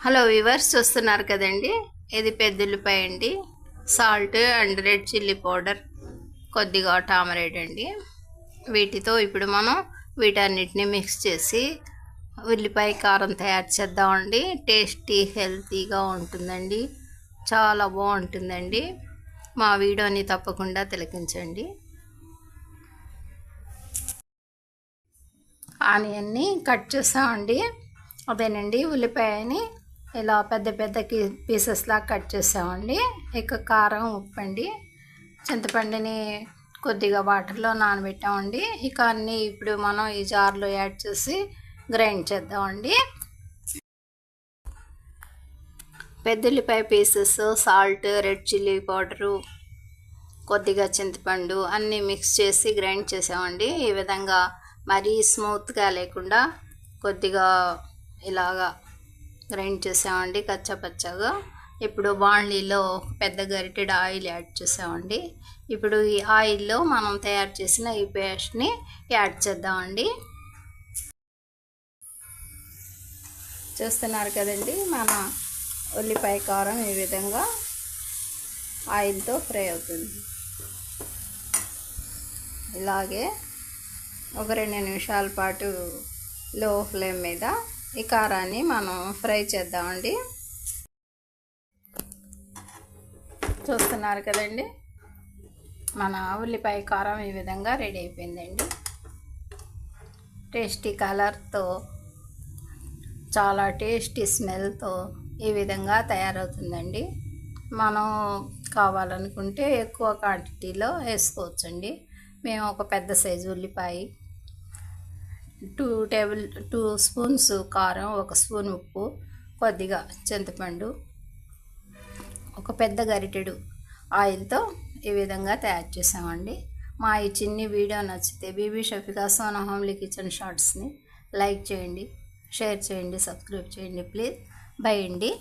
Hello viewers, చూస్తున్నారు కదండి. ఇది పెద్దుల్లిపాయ అండి, salt and red chilli powder, కొద్దిగా టామరేట్ అండి. వీటితో ఇప్పుడు మనం వీటన్నిటిని మిక్స్ చేసి ఉల్లిపాయ కారం తయారు చేద్దామండి. టేస్టీ హెల్తీగా ఉంటుందండి, చాలా బాగుంటుందండి. మా వీడియోని తప్పకుండా తిలకించండి. ఆనియన్ని కట్ చేసామండి. అదేనండి, ఉల్లిపాయని ఇలా పెద్ద పెద్ద పీసెస్లా కట్ చేసామండి. ఇక కారం, ఉప్పు అండి, చింతపండుని కొద్దిగా వాటర్లో నానబెట్టామండి. ఇక అన్నీ ఇప్పుడు మనం ఈ జార్లో యాడ్ చేసి గ్రైండ్ చేద్దామండి. పెద్దుల్లిపాయ pieces, salt, red chilli powder, కొద్దిగా చింతపండు అన్నీ మిక్స్ చేసి గ్రైండ్ చేసామండి. ఈ విధంగా మరీ స్మూత్గా లేకుండా కొద్దిగా ఇలాగా గ్రైండ్ చేసామండి, కచ్చాపచ్చాగా. ఇప్పుడు బాండ్లీలో పెద్ద గరిటెడు ఆయిల్ యాడ్ చేసామండి. ఇప్పుడు ఈ ఆయిల్లో మనం తయారు చేసిన ఈ పేస్ట్ని యాడ్ చేద్దామండి. చూస్తున్నారు కదండి, మన ఉల్లిపాయ కారం ఈ విధంగా ఆయిల్తో ఫ్రై అవుతుంది. ఇలాగే ఒక 2 నిమిషాల పాటు లో ఫ్లేమ్ మీద ఈ కారాన్ని మనం ఫ్రై చేద్దామండి. చూస్తున్నారు కదండి, మన ఉల్లిపాయ కారం ఈ విధంగా రెడీ అయిపోయిందండి. టేస్టీ కలర్తో, చాలా టేస్టీ స్మెల్తో ఈ విధంగా తయారవుతుందండి. మనం కావాలనుకుంటే ఎక్కువ క్వాంటిటీలో వేసుకోవచ్చండి. మేము ఒక పెద్ద సైజు ఉల్లిపాయ, 2 స్పూన్స్ కారం, 1 స్పూన్ ఉప్పు, కొద్దిగా చింతపండు, ఒక పెద్ద గరిటెడు ఆయిల్తో ఈ విధంగా తయారు చేసామండి. మా ఈ చిన్ని వీడియో నచ్చితే బీబీ షఫికా సోనా హోమ్లీ కిచెన్ షార్ట్స్ని లైక్ చేయండి, షేర్ చేయండి, సబ్స్క్రైబ్ చేయండి ప్లీజ్. బై అండి.